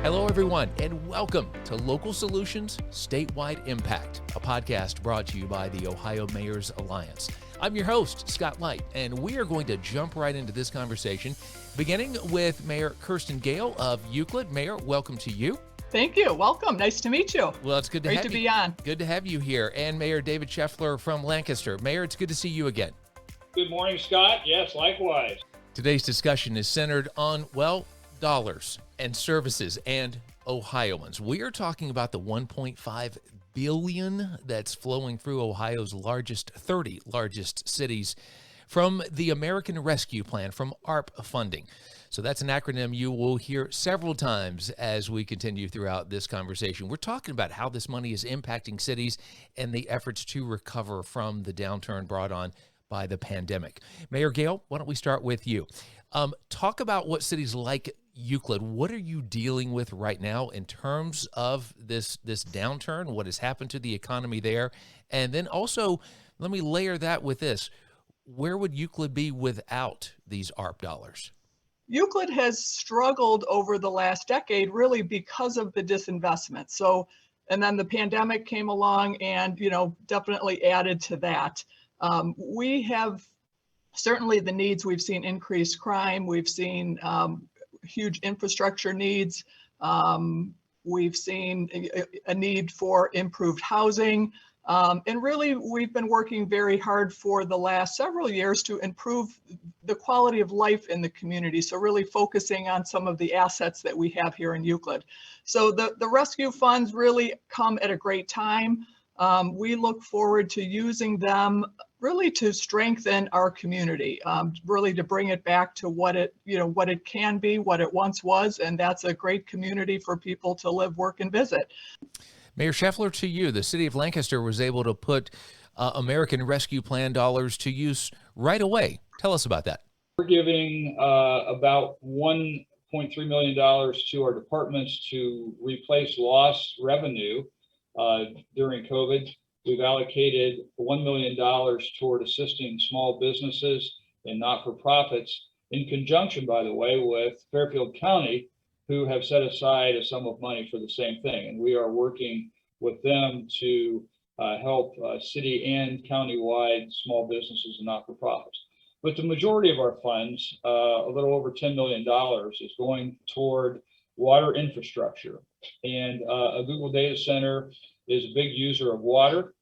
Hello, everyone, and welcome to Local Solutions Statewide Impact, a podcast brought to you by the Ohio Mayors Alliance. I'm your host, Scott Light, and we are going to jump right into this conversation, beginning with Mayor Kirsten Gale of Euclid. Mayor, welcome to you. Thank you. Welcome. Nice to meet you. Well, it's good to Great have to you. be on. Good to have you here. And Mayor David Scheffler from Lancaster. Mayor, it's good to see you again. Good morning, Scott. Yes, likewise. Today's discussion is centered on, dollars and services and Ohioans. We are talking about the $1.5 billion that's flowing through Ohio's 30 largest cities from the American Rescue Plan, from ARP funding. So that's an acronym you will hear several times as we continue throughout this conversation. We're talking about how this money is impacting cities and the efforts to recover from the downturn brought on by the pandemic. Mayor Gale, why don't we start with you? Talk about what cities like Euclid, what are you dealing with right now in terms of this downturn, what has happened to the economy there? And then also, let me layer that with this. Where would Euclid be without these ARP dollars? Euclid has struggled over the last decade really because of the disinvestment. So, and then the pandemic came along and, definitely added to that. We have certainly the needs. We've seen increased crime. We've seen huge infrastructure needs. We've seen a need for improved housing. And really, we've been working very hard for the last several years to improve the quality of life in the community. So really focusing on some of the assets that we have here in Euclid. So the rescue funds really come at a great time. We look forward to using them really to strengthen our community, really to bring it back to what it can be, what it once was, and that's a great community for people to live, work, and visit. Mayor Scheffler, to you, the city of Lancaster was able to put American Rescue Plan dollars to use right away. Tell us about that. We're giving about $1.3 million to our departments to replace lost revenue during COVID. We've allocated $1 million toward assisting small businesses and not-for-profits in conjunction, by the way, with Fairfield County, who have set aside a sum of money for the same thing. And we are working with them to help city and county-wide small businesses and not-for-profits. But the majority of our funds, a little over $10 million, is going toward water infrastructure. And a Google data center is a big user of water.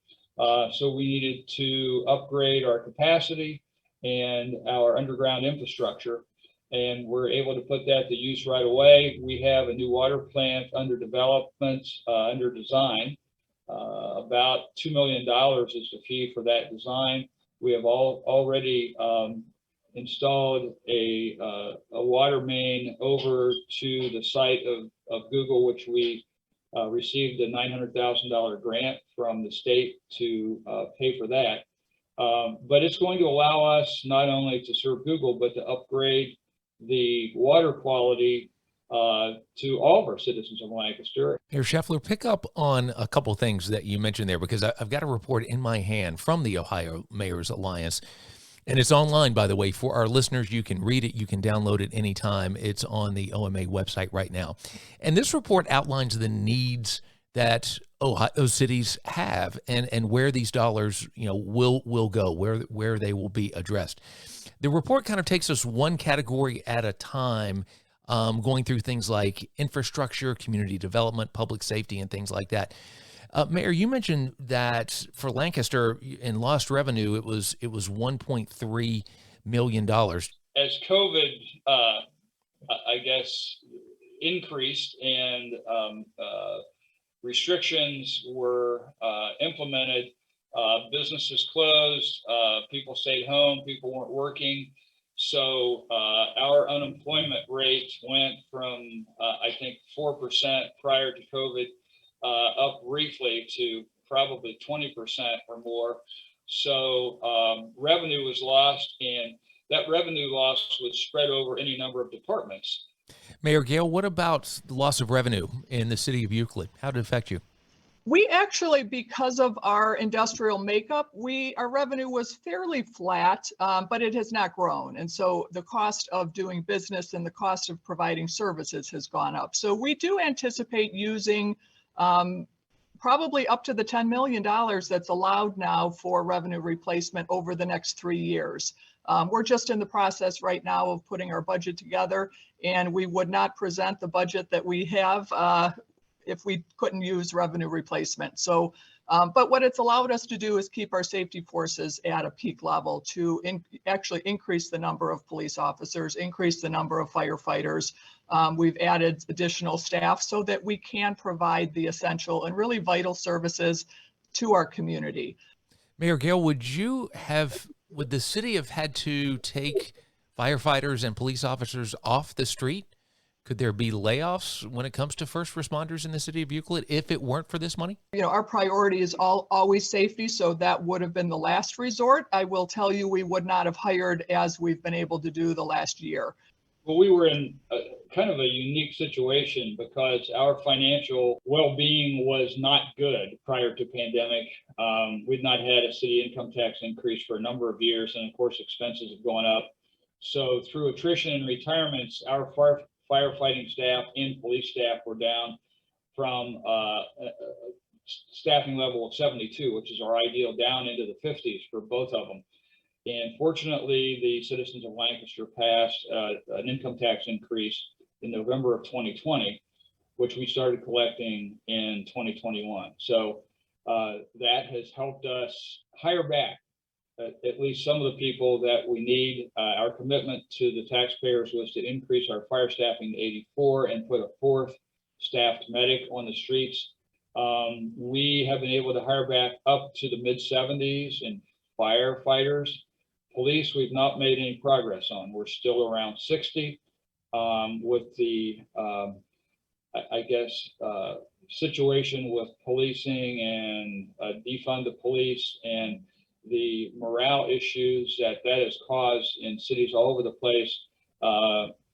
So we needed to upgrade our capacity and our underground infrastructure. And we're able to put that to use right away. We have a new water plant under development, under design. About $2 million is the fee for that design. We have already installed a water main over to the site of Google, which we received a $900,000 grant from the state to pay for that. But it's going to allow us not only to serve Google, but to upgrade the water quality to all of our citizens of Lancaster. Mayor Scheffler, pick up on a couple things that you mentioned there, because I've got a report in my hand from the Ohio Mayors Alliance. And it's online, by the way, for our listeners. You can read it. You can download it anytime. It's on the OMA website right now. And this report outlines the needs that Ohio cities have and where these dollars, will go, where they will be addressed. The report kind of takes us one category at a time, going through things like infrastructure, community development, public safety, and things like that. Mayor, you mentioned that for Lancaster in lost revenue, it was $1.3 million. As COVID, I guess, increased and restrictions were implemented, businesses closed, people stayed home, people weren't working. So our unemployment rate went from, I think, 4% prior to COVID up briefly to probably 20% or more. So revenue was lost, and that revenue loss was spread over any number of departments. Mayor Gale, what about the loss of revenue in the city of Euclid? How did it affect you? We actually, because of our industrial makeup, our revenue was fairly flat, but it has not grown. And so the cost of doing business and the cost of providing services has gone up. So we do anticipate using probably up to the $10 million that's allowed now for revenue replacement over the next 3 years. We're just in the process right now of putting our budget together, and we would not present the budget that we have if we couldn't use revenue replacement. So, but what it's allowed us to do is keep our safety forces at a peak level to actually increase the number of police officers, increase the number of firefighters. We've added additional staff so that we can provide the essential and really vital services to our community. Mayor Gale, would the city have had to take firefighters and police officers off the street? Could there be layoffs when it comes to first responders in the city of Euclid if it weren't for this money? You know, our priority is always safety, so that would have been the last resort. I will tell you, we would not have hired as we've been able to do the last year. Well, we were in kind of a unique situation because our financial well-being was not good prior to pandemic. We'd not had a city income tax increase for a number of years, and of course, expenses have gone up. So through attrition and retirements, our firefighting staff and police staff were down from a staffing level of 72, which is our ideal, down into the 50s for both of them. And fortunately, the citizens of Lancaster passed an income tax increase in November of 2020, which we started collecting in 2021. So that has helped us hire back at least some of the people that we need. Our commitment to the taxpayers was to increase our fire staffing to 84 and put a fourth staffed medic on the streets. We have been able to hire back up to the mid 70s in firefighters. Police, we've not made any progress on. We're still around 60 with the, situation with policing and defund the police and the morale issues that has caused in cities all over the place.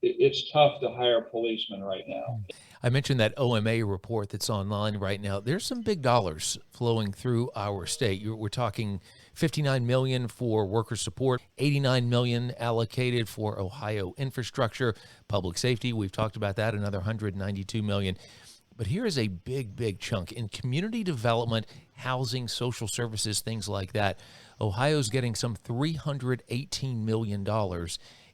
It's tough to hire policemen right now. I mentioned that OMA report that's online right now. There's some big dollars flowing through our state. We're talking $59 million for worker support, $89 million allocated for Ohio infrastructure, public safety. We've talked about that, another $192 million. But here is a big chunk in community development, housing, social services, things like that. Ohio's getting some $318 million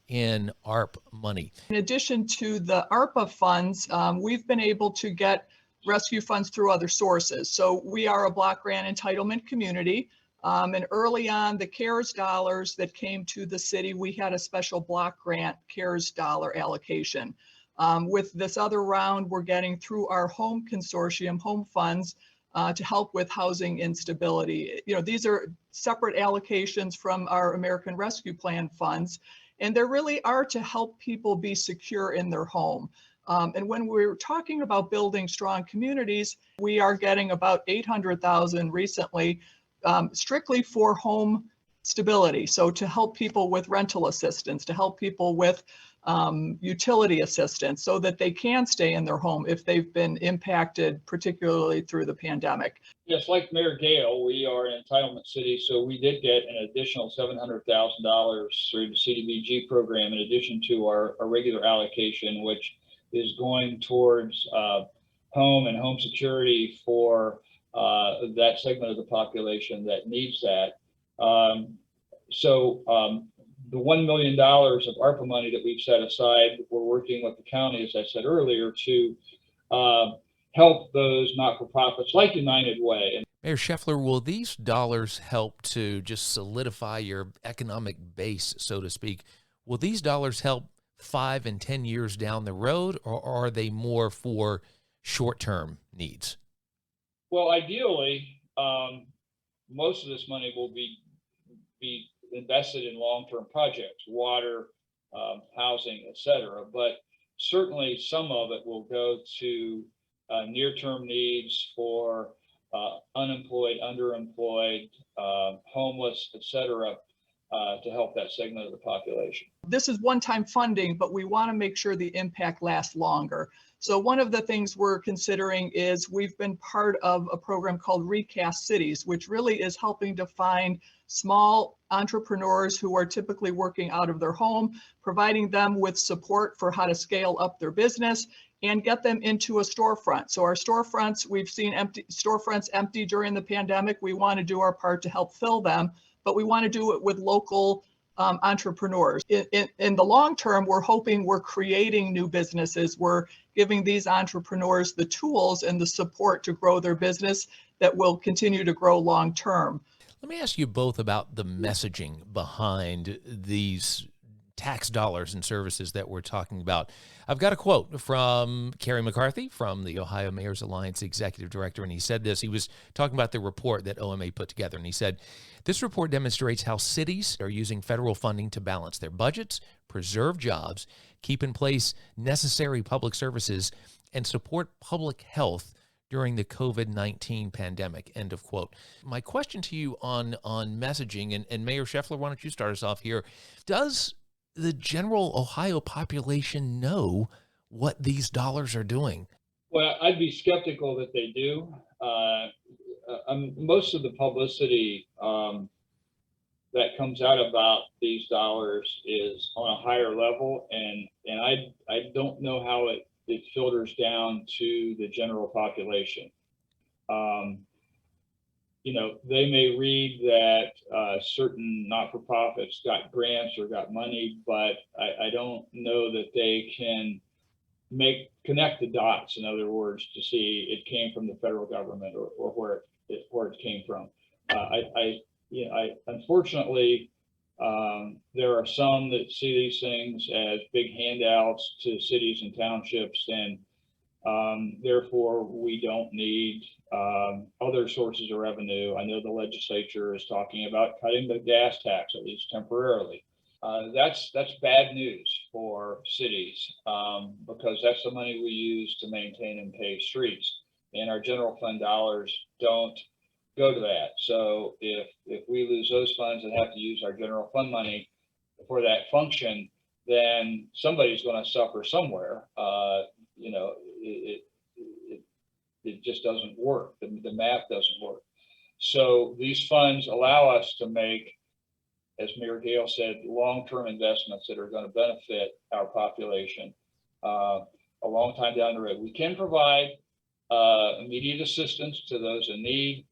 in ARP money. In addition to the ARPA funds, we've been able to get rescue funds through other sources. So we are a block grant entitlement community. And early on, the CARES dollars that came to the city, we had a special block grant CARES dollar allocation. With this other round, we're getting through our home consortium, home funds, to help with housing instability. You know, these are separate allocations from our American Rescue Plan funds, and they really are to help people be secure in their home. And when we're talking about building strong communities, we are getting about 800,000 recently, strictly for home stability. So to help people with rental assistance, to help people with utility assistance so that they can stay in their home if they've been impacted, particularly through the pandemic. Yes, like Mayor Gale, we are an entitlement city, so we did get an additional $700,000 through the CDBG program in addition to our regular allocation, which is going towards home and home security for that segment of the population that needs that. The $1 million of ARPA money that we've set aside, we're working with the county, as I said earlier, to help those not-for-profits like United Way. Mayor Scheffler, will these dollars help to just solidify your economic base, so to speak? Will these dollars help 5 and 10 years down the road, or are they more for short-term needs? Well, ideally, most of this money will be invested in long-term projects, water, housing, et cetera. But certainly some of it will go to near-term needs for unemployed, underemployed, homeless, et cetera, to help that segment of the population. This is one-time funding, but we want to make sure the impact lasts longer. So one of the things we're considering is we've been part of a program called Recast Cities, which really is helping to find small entrepreneurs who are typically working out of their home, providing them with support for how to scale up their business and get them into a storefront. So our storefronts, we've seen storefronts empty during the pandemic. We want to do our part to help fill them, but we want to do it with local entrepreneurs. In the long term, we're hoping we're creating new businesses. We're giving these entrepreneurs the tools and the support to grow their business that will continue to grow long term. Let me ask you both about the messaging behind these tax dollars and services that we're talking about. I've got a quote from Kerry McCarthy from the Ohio Mayor's Alliance Executive Director, and he said this. He was talking about the report that OMA put together, and he said, "This report demonstrates how cities are using federal funding to balance their budgets, preserve jobs, keep in place necessary public services, and support public health during the COVID-19 pandemic," end of quote. My question to you on messaging, and Mayor Scheffler, why don't you start us off here? Does the general Ohio population know what these dollars are doing? Well, I'd be skeptical that they do. Most of the publicity that comes out about these dollars is on a higher level, and I don't know how it filters down to the general population. They may read that certain not-for-profits got grants or got money, but I don't know that they can connect the dots, in other words, to see it came from the federal government or where it came from. Unfortunately, there are some that see these things as big handouts to cities and townships, and therefore we don't need other sources of revenue. I know the legislature is talking about cutting the gas tax, at least temporarily. That's bad news for cities because that's the money we use to maintain and pave streets, and our general fund dollars don't go to that. So if we lose those funds and have to use our general fund money for that function, then somebody's going to suffer somewhere. It just doesn't work. The math doesn't work. So these funds allow us to make, as Mayor Gale said, long-term investments that are going to benefit our population a long time down the road. We can provide immediate assistance to those in need,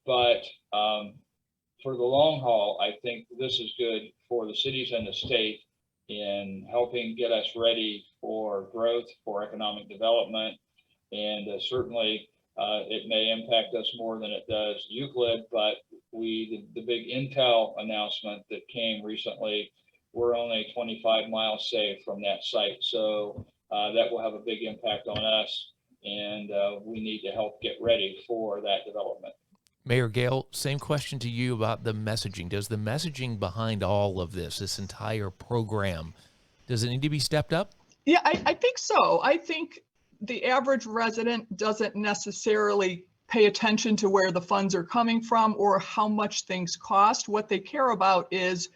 but for the long haul, I think this is good for the cities and the state in helping get us ready for growth, for economic development. And certainly it may impact us more than it does Euclid, but the big Intel announcement that came recently, we're only 25 miles safe from that site. So that will have a big impact on us, and we need to help get ready for that development. Mayor Gale, same question to you about the messaging. Does the messaging behind all of this entire program, does it need to be stepped up? Yeah, I think so. I think the average resident doesn't necessarily pay attention to where the funds are coming from or how much things cost. What they care about is,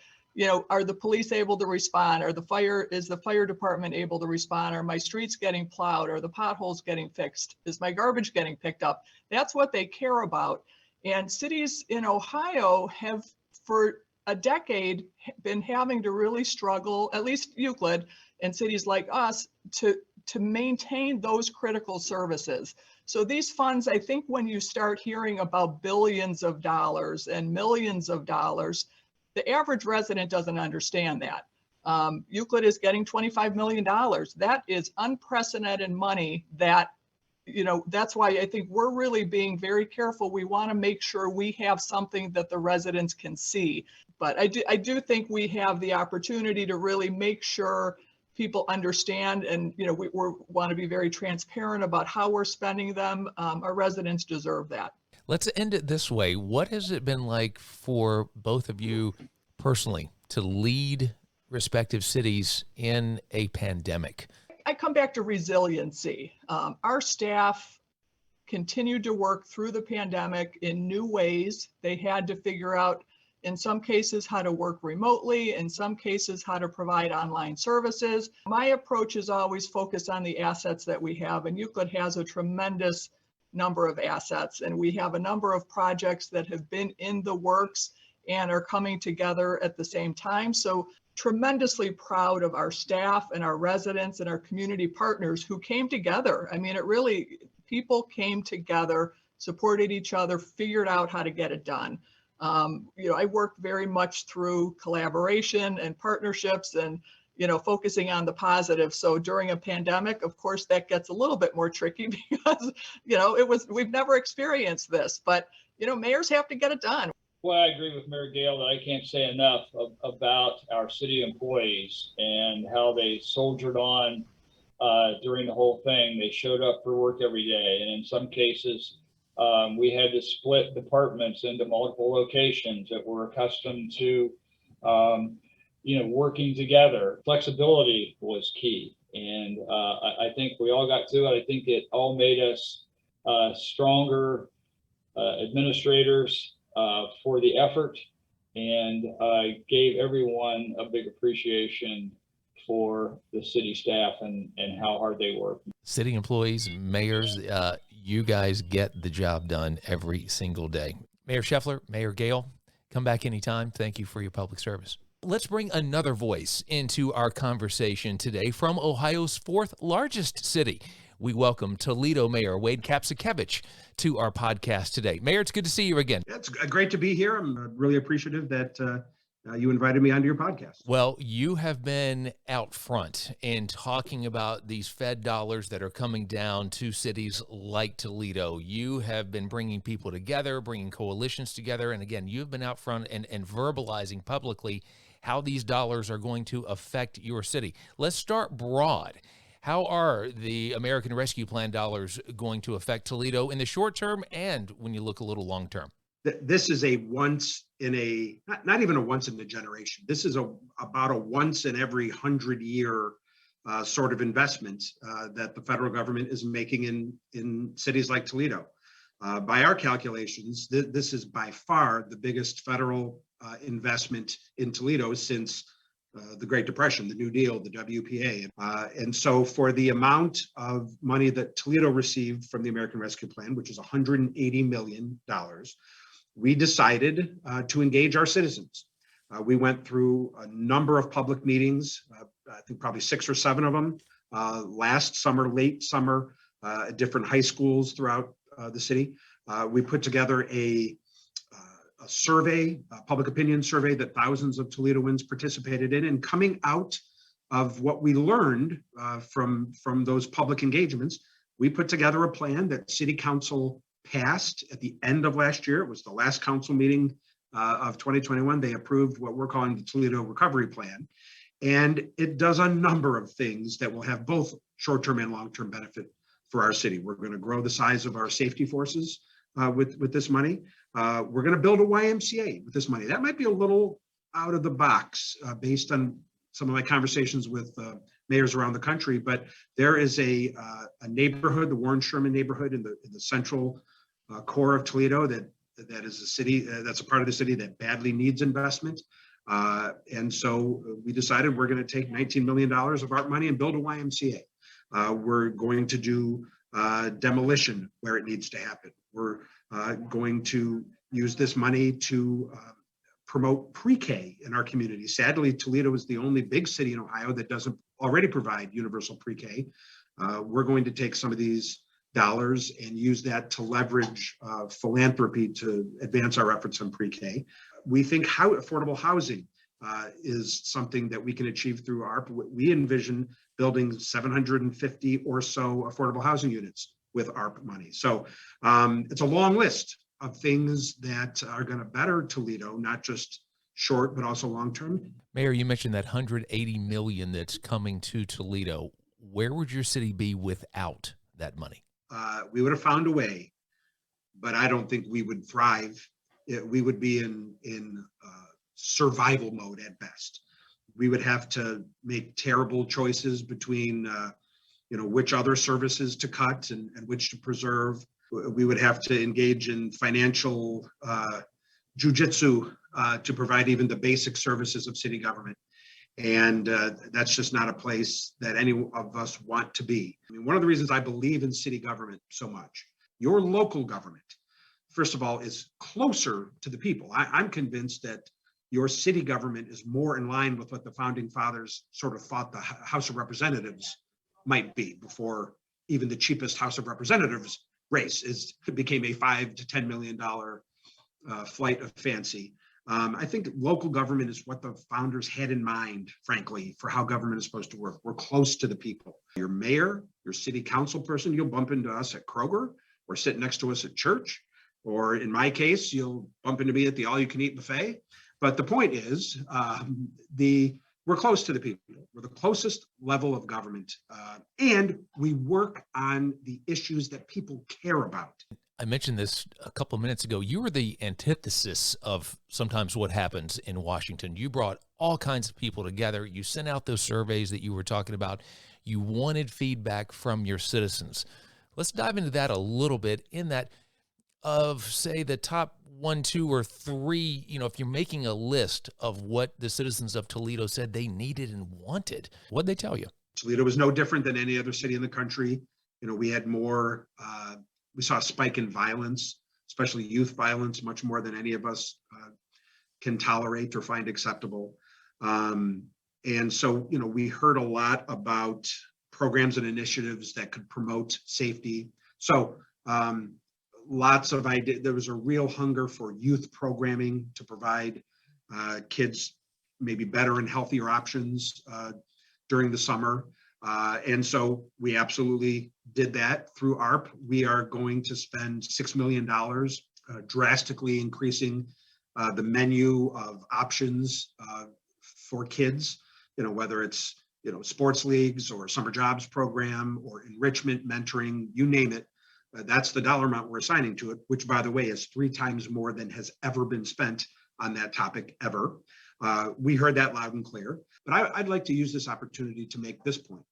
are the police able to respond? Is the fire department able to respond? Are my streets getting plowed? Are the potholes getting fixed? Is my garbage getting picked up? That's what they care about. And cities in Ohio have, for a decade, been having to really struggle, at least Euclid and cities like us, to maintain those critical services. So these funds, I think when you start hearing about billions of dollars and millions of dollars, the average resident doesn't understand that. Euclid is getting $25 million. That is unprecedented money that, that's why I think we're really being very careful. We want to make sure we have something that the residents can see. But I do think we have the opportunity to really make sure people understand, and we want to be very transparent about how we're spending them. Our residents deserve that. Let's end it this way. What has it been like for both of you personally to lead respective cities in a pandemic? I come back to resiliency. Our staff continued to work through the pandemic in new ways. They had to figure out in some cases how to work remotely, in some cases how to provide online services. My approach is always focused on the assets that we have, and Euclid has a tremendous number of assets, and we have a number of projects that have been in the works and are coming together at the same time. So tremendously proud of our staff and our residents and our community partners who came together. I mean, people came together, supported each other, figured out how to get it done. I worked very much through collaboration and partnerships and, focusing on the positive. So during a pandemic, of course, that gets a little bit more tricky because, we've never experienced this, but, mayors have to get it done. Well, I agree with Mayor Gale that I can't say enough about our city employees and how they soldiered on during the whole thing. They showed up for work every day. And in some cases, we had to split departments into multiple locations that were accustomed to, working together. Flexibility was key. And I think we all got to it. I think it all made us stronger administrators for the effort, and gave everyone a big appreciation for the city staff and how hard they work. City employees, mayors, you guys get the job done every single day. Mayor Scheffler, Mayor Gale, come back anytime. Thank you for your public service. Let's bring another voice into our conversation today from Ohio's fourth largest city. We welcome Toledo Mayor Wade Kapsakevich to our podcast today. Mayor, it's good to see you again. It's great to be here. I'm really appreciative that you invited me onto your podcast. Well, you have been out front in talking about these Fed dollars that are coming down to cities like Toledo. You have been bringing people together, bringing coalitions together. And again, you've been out front and verbalizing publicly how these dollars are going to affect your city. Let's start broad. How are the American Rescue Plan dollars going to affect Toledo in the short term and when you look a little long term? This is a once in a, not even a once in a generation. This is about a once in every 100-year sort of investment that the federal government is making in cities like Toledo. By our calculations, this is by far the biggest federal investment in Toledo since the Great Depression, the New Deal, the WPA. And so for the amount of money that Toledo received from the American Rescue Plan, which is $180 million, we decided to engage our citizens. We went through a number of public meetings, I think probably 6 or 7 of them, last summer, late summer, at different high schools throughout the city. We put together a survey, a public opinion survey that thousands of Toledoans participated in. And coming out of what we learned from those public engagements, we put together a plan that City Council passed at the end of last year. It was the last council meeting of 2021. They approved what we're calling the Toledo Recovery Plan. And it does a number of things that will have both short-term and long-term benefit for our city. We're going to grow the size of our safety forces with this money. We're going to build a YMCA with this money. That might be a little out of the box based on some of my conversations with mayors around the country, but there is a neighborhood, the Warren Sherman neighborhood in the central core of Toledo that is a city, that's a part of the city that badly needs investment. And so we decided we're going to take $19 million of ARP money and build a YMCA. We're going to do demolition where it needs to happen. We're going to use this money to promote pre-K in our community. Sadly, Toledo is the only big city in Ohio that doesn't already provide universal pre-K. We're going to take some of these dollars and use that to leverage philanthropy to advance our efforts on pre-K. We think how affordable housing is something that we can achieve through ARP. We envision building 750 or so affordable housing units with ARP money. So it's a long list of things that are going to better Toledo, not just short, but also long-term. Mayor, you mentioned that $180 million that's coming to Toledo. Where would your city be without that money? We would have found a way, but I don't think we would thrive. We would be in survival mode at best. We would have to make terrible choices between which other services to cut and which to preserve. We would have to engage in financial jujitsu to provide even the basic services of city government. And that's just not a place that any of us want to be. I mean, one of the reasons I believe in city government so much, your local government, first of all, is closer to the people. I'm convinced that your city government is more in line with what the founding fathers sort of thought the House of Representatives might be before even the cheapest House of Representatives race became a $5 to $10 million flight of fancy. I think local government is what the founders had in mind, frankly, for how government is supposed to work. We're close to the people. Your mayor, your city council person, you'll bump into us at Kroger or sit next to us at church. Or in my case, you'll bump into me at the all-you-can-eat buffet. But the point is, we're close to the people. We're the closest level of government, and we work on the issues that people care about. I mentioned this a couple of minutes ago. You were the antithesis of sometimes what happens in Washington. You brought all kinds of people together. You sent out those surveys that you were talking about. You wanted feedback from your citizens. Let's dive into that a little bit in that of, say, the top 1, 2, or 3, if you're making a list of what the citizens of Toledo said they needed and wanted, what'd they tell you? Toledo was no different than any other city in the country. We had more, we saw a spike in violence, especially youth violence, much more than any of us can tolerate or find acceptable. And so, we heard a lot about programs and initiatives that could promote safety. So, lots of ideas. There was a real hunger for youth programming to provide kids maybe better and healthier options during the summer. And so we absolutely did that through ARP. We are going to spend $6 million, drastically increasing the menu of options for kids, whether it's, sports leagues or summer jobs program or enrichment, mentoring, you name it. That's the dollar amount we're assigning to it, which, by the way, is 3 times more than has ever been spent on that topic ever. We heard that loud and clear. But I'd like to use this opportunity to make this point.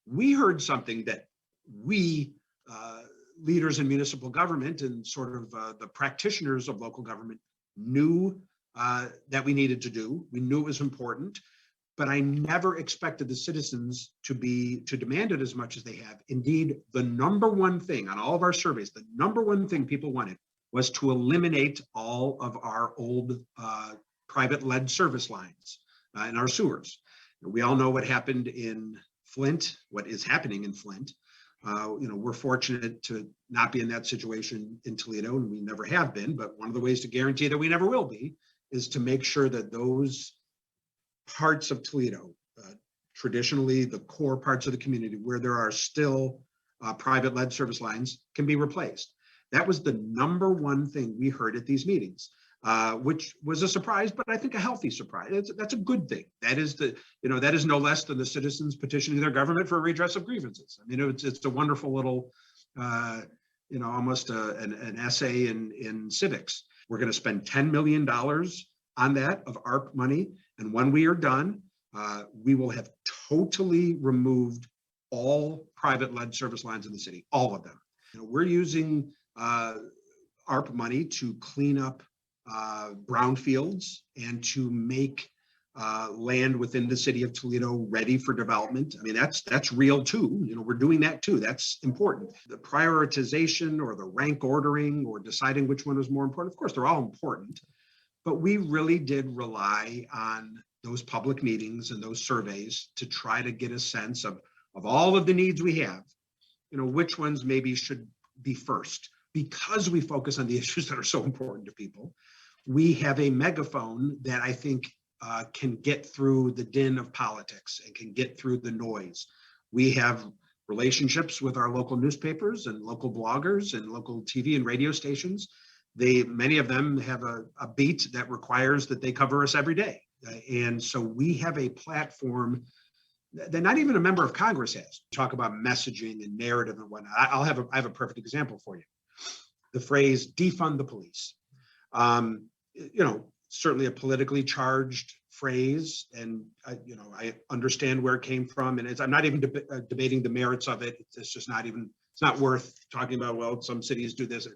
We heard something that we, leaders in municipal government and sort of the practitioners of local government, knew that we needed to do. We knew it was important. But I never expected the citizens to demand it as much as they have. Indeed, the number one thing on all of our surveys, the number one thing people wanted was to eliminate all of our old private lead service lines in our sewers. We all know what happened in Flint, what is happening in Flint. We're fortunate to not be in that situation in Toledo, and we never have been. But one of the ways to guarantee that we never will be is to make sure that those parts of Toledo, traditionally the core parts of the community where there are still private lead service lines, can be replaced. That was the number one thing we heard at these meetings, which was a surprise, but I think a healthy surprise. That's a good thing. That is that is no less than the citizens petitioning their government for a redress of grievances. I mean, it's a wonderful little, almost an essay in civics. We're going to spend $10 million on that of ARP money. And when we are done, we will have totally removed all private lead service lines in the city, all of them. We're using ARP money to clean up brownfields and to make land within the city of Toledo ready for development. I mean, that's real too. We're doing that too. That's important. The prioritization or the rank ordering or deciding which one is more important, of course, they're all important. But we really did rely on those public meetings and those surveys to try to get a sense of all of the needs we have, which ones maybe should be first. Because we focus on the issues that are so important to people, we have a megaphone that I think can get through the din of politics and can get through the noise. We have relationships with our local newspapers and local bloggers and local TV and radio stations. Many of them have a beat that requires that they cover us every day. And so we have a platform that not even a member of Congress has. Talk about messaging and narrative and whatnot. I have a perfect example for you. The phrase defund the police. Certainly a politically charged phrase. And, I understand where it came from. And I'm not even debating the merits of it. It's just it's not worth talking about, well, some cities do this.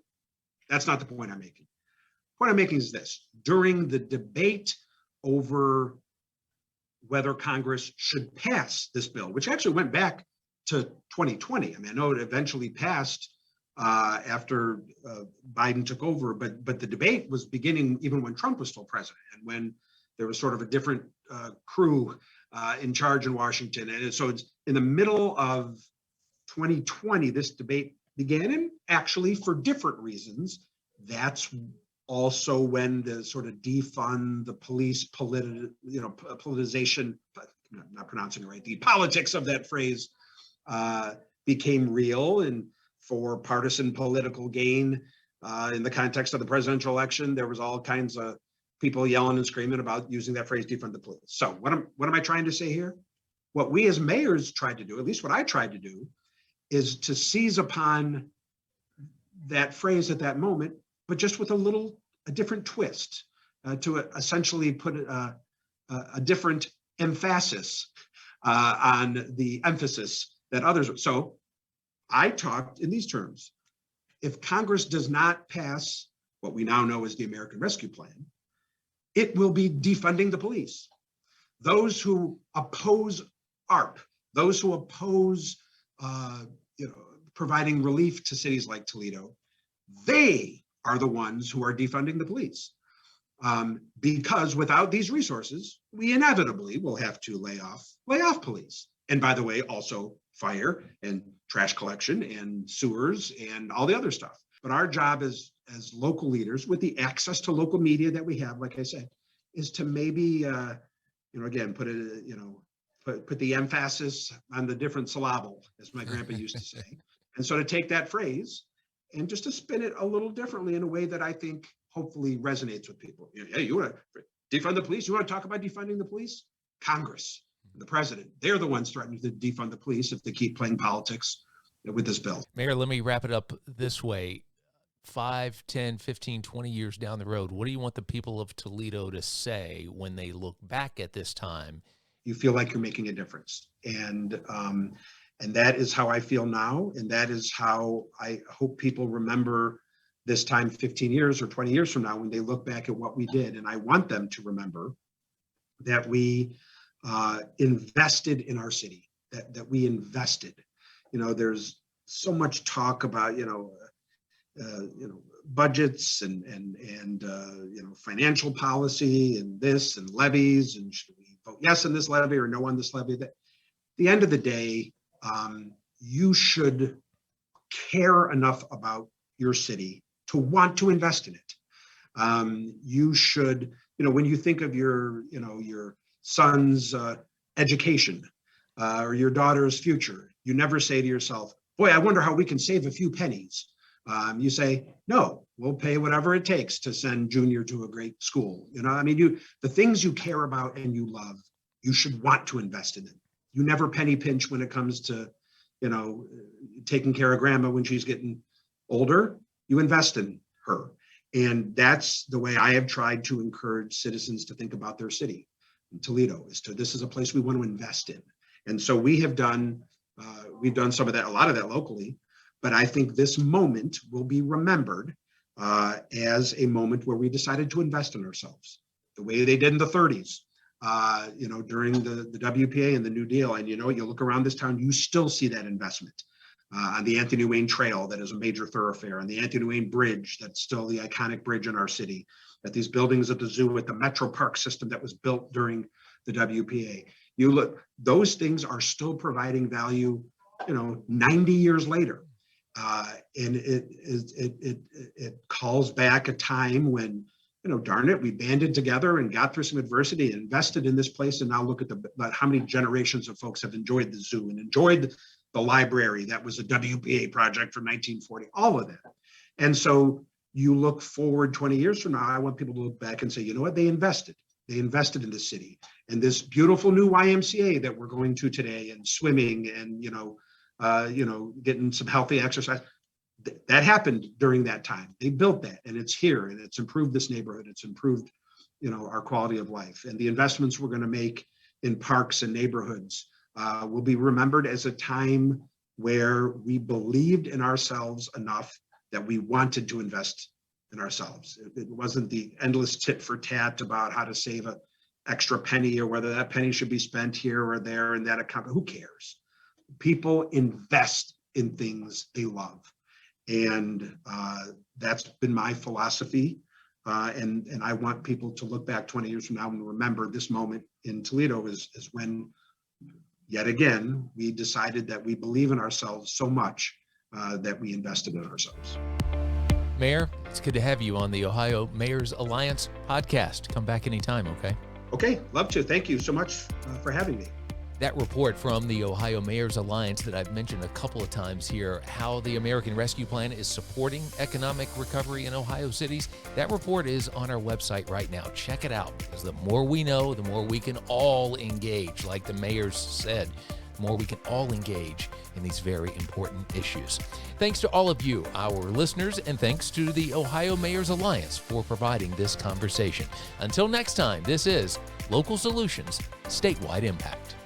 That's not the point I'm making. point I'm making is this: during the debate over whether Congress should pass this bill, which actually went back to 2020. I mean, I know it eventually passed after Biden took over, but the debate was beginning even when Trump was still president, and when there was sort of a different crew in charge in Washington. And so it's in the middle of 2020, this debate began, and actually for different reasons. That's also when the sort of defund the police politicization, I'm not pronouncing it right, the politics of that phrase became real, and for partisan political gain in the context of the presidential election, there was all kinds of people yelling and screaming about using that phrase, defund the police. So what am I trying to say here? What we as mayors tried to do, at least what I tried to do, is to seize upon that phrase at that moment, but just with a different twist, to essentially put a different emphasis on the emphasis that others. So I talked in these terms: if Congress does not pass what we now know as the American Rescue Plan, it will be defunding the police. Those who oppose ARP, those who oppose providing relief to cities like Toledo, they are the ones who are defunding the police. Because without these resources, we inevitably will have to lay off police. And by the way, also fire and trash collection and sewers and all the other stuff. But our job as local leaders, with the access to local media that we have, like I said, is to maybe, again, put the emphasis on the different syllable, as my grandpa used to say. And so to take that phrase and just to spin it a little differently in a way that I think hopefully resonates with people. Hey, you want to defund the police? You want to talk about defunding the police? Congress, the president, they're the ones threatening to defund the police if they keep playing politics with this bill. Mayor, let me wrap it up this way. 5, 10, 15, 20 years down the road, what do you want the people of Toledo to say when they look back at this time? You feel like you're making a difference. And that is how I feel now. And that is how I hope people remember this time 15 years or 20 years from now when they look back at what we did. And I want them to remember that we invested in our city, that we invested. There's so much talk about, budgets and financial policy and this and levies, and should we vote yes on this levy or no on this levy? That at the end of the day, you should care enough about your city to want to invest in it. You should, when you think of your son's education or your daughter's future, you never say to yourself, boy, I wonder how we can save a few pennies. You say, no, we'll pay whatever it takes to send Junior to a great school. The things you care about and you love, you should want to invest in them. You never penny pinch when it comes to, taking care of grandma when she's getting older. You invest in her. And that's the way I have tried to encourage citizens to think about their city. Toledo this is a place we want to invest in. And so we've done some of that, a lot of that locally. But I think this moment will be remembered as a moment where we decided to invest in ourselves, the way they did in the 30s, during the WPA and the New Deal. And you look around this town, you still see that investment on the Anthony Wayne Trail, that is a major thoroughfare, on the Anthony Wayne Bridge, that's still the iconic bridge in our city, at these buildings at the zoo, at the Metro Park system that was built during the WPA. You look, those things are still providing value, 90 years later. And it calls back a time when, darn it, we banded together and got through some adversity and invested in this place. And now look at how many generations of folks have enjoyed the zoo and enjoyed the library. That was a WPA project from 1940, all of that. And so you look forward 20 years from now, I want people to look back and say, you know what, they invested in the city, and this beautiful new YMCA that we're going to today, and swimming and, getting some healthy exercise. That happened during that time. They built that, and it's here, and it's improved this neighborhood. It's improved, our quality of life. And the investments we're going to make in parks and neighborhoods will be remembered as a time where we believed in ourselves enough that we wanted to invest in ourselves. It wasn't the endless tit for tat about how to save an extra penny or whether that penny should be spent here or there in that account. Who cares? People invest in things they love. And that's been my philosophy. And I want people to look back 20 years from now and remember this moment in Toledo is when, yet again, we decided that we believe in ourselves so much that we invested in ourselves. Mayor, it's good to have you on the Ohio Mayor's Alliance podcast. Come back anytime, okay? Okay, love to. Thank you so much for having me. That report from the Ohio Mayor's Alliance that I've mentioned a couple of times here, how the American Rescue Plan is supporting economic recovery in Ohio cities, that report is on our website right now. Check it out, because the more we know, the more we can all engage. Like the mayor said, the more we can all engage in these very important issues. Thanks to all of you, our listeners, and thanks to the Ohio Mayor's Alliance for providing this conversation. Until next time, this is Local Solutions, Statewide Impact.